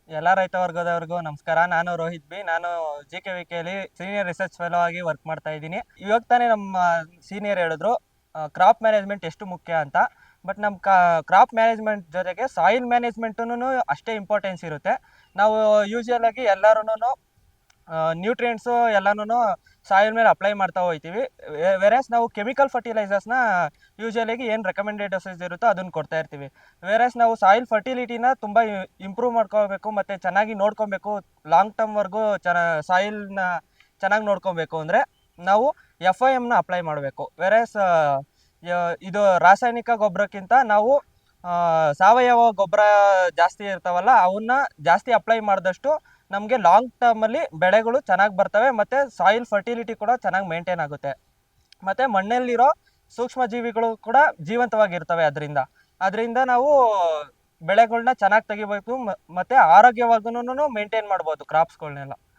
ಎಲ್ಲ ರೈತ ವರ್ಗದವ್ರಿಗೂ ನಮಸ್ಕಾರ. ನಾನು ರೋಹಿತ್ ಬಿ. ನಾನು JKVKಲಿ ಸೀನಿಯರ್ ರಿಸರ್ಚ್ ಫೆಲೋ ಆಗಿ ವರ್ಕ್ ಮಾಡ್ತಾ ಇದ್ದೀನಿ. ಇವಾಗ ತಾನೇ ನಮ್ಮ ಸೀನಿಯರ್ ಹೇಳಿದ್ರು ಕ್ರಾಪ್ ಮ್ಯಾನೇಜ್ಮೆಂಟ್ ಎಷ್ಟು ಮುಖ್ಯ ಅಂತ. ಬಟ್ ನಮ್ಮ ಕ್ರಾಪ್ ಮ್ಯಾನೇಜ್ಮೆಂಟ್ ಜೊತೆಗೆ ಸಾಯಿಲ್ ಮ್ಯಾನೇಜ್ಮೆಂಟೂ ಅಷ್ಟೇ ಇಂಪಾರ್ಟೆನ್ಸ್ ಇರುತ್ತೆ. ನಾವು ಯೂಶುವಲ್ ಆಗಿ ಎಲ್ಲರೂ ನ್ಯೂಟ್ರಿಯೆಂಟ್ಸು ಎಲ್ಲನೂ ಸಾಯಿಲ್ ಮೇಲೆ ಅಪ್ಲೈ ಮಾಡ್ತಾ ಹೋಗ್ತೀವಿ. ವೆರಾಸ್ ನಾವು ಕೆಮಿಕಲ್ ಫರ್ಟಿಲೈಸರ್ಸ್ನ ಯೂಶುವಲಾಗಿ ಏನು ರೆಕಮೆಂಡೆಡ್ ಡೋಸೇಜ್ ಇರುತ್ತೋ ಅದನ್ನು ಕೊಡ್ತಾ ಇರ್ತೀವಿ. ವೆರಾಸ್ ನಾವು ಸಾಯಿಲ್ ಫರ್ಟಿಲಿಟಿನ ತುಂಬ ಇಂಪ್ರೂವ್ ಮಾಡ್ಕೋಬೇಕು ಮತ್ತು ಚೆನ್ನಾಗಿ ನೋಡ್ಕೊಬೇಕು. ಲಾಂಗ್ ಟರ್ಮ್ವರೆಗೂ ಸಾಯಿಲ್ನ ಚೆನ್ನಾಗಿ ನೋಡ್ಕೊಬೇಕು ಅಂದರೆ ನಾವು FIMನ ಅಪ್ಲೈ ಮಾಡಬೇಕು. ವೆರಾಸ್ ಇದು ರಾಸಾಯನಿಕ ಗೊಬ್ಬರಕ್ಕಿಂತ ನಾವು ಸಾವಯವ ಗೊಬ್ಬರ ಜಾಸ್ತಿ ಇರ್ತಾವಲ್ಲ ಅವನ್ನ ಜಾಸ್ತಿ ಅಪ್ಲೈ ಮಾಡಿದಷ್ಟು ನಮಗೆ ಲಾಂಗ್ ಟರ್ಮಲ್ಲಿ ಬೆಳೆಗಳು ಚೆನ್ನಾಗಿ ಬರ್ತವೆ ಮತ್ತು ಸಾಯಿಲ್ ಫರ್ಟಿಲಿಟಿ ಕೂಡ ಚೆನ್ನಾಗಿ ಮೇಂಟೈನ್ ಆಗುತ್ತೆ. ಮತ್ತು ಮಣ್ಣಲ್ಲಿರೋ ಸೂಕ್ಷ್ಮ ಜೀವಿಗಳು ಕೂಡ ಜೀವಂತವಾಗಿರ್ತವೆ. ಅದರಿಂದ ನಾವು ಬೆಳೆಗಳನ್ನ ಚೆನ್ನಾಗಿ ತೆಗಿಬೇಕು ಮತ್ತು ಆರೋಗ್ಯವಾಗೂ ಮೇಂಟೈನ್ ಮಾಡ್ಬೋದು ಕ್ರಾಪ್ಸ್ಗಳನ್ನೆಲ್ಲ.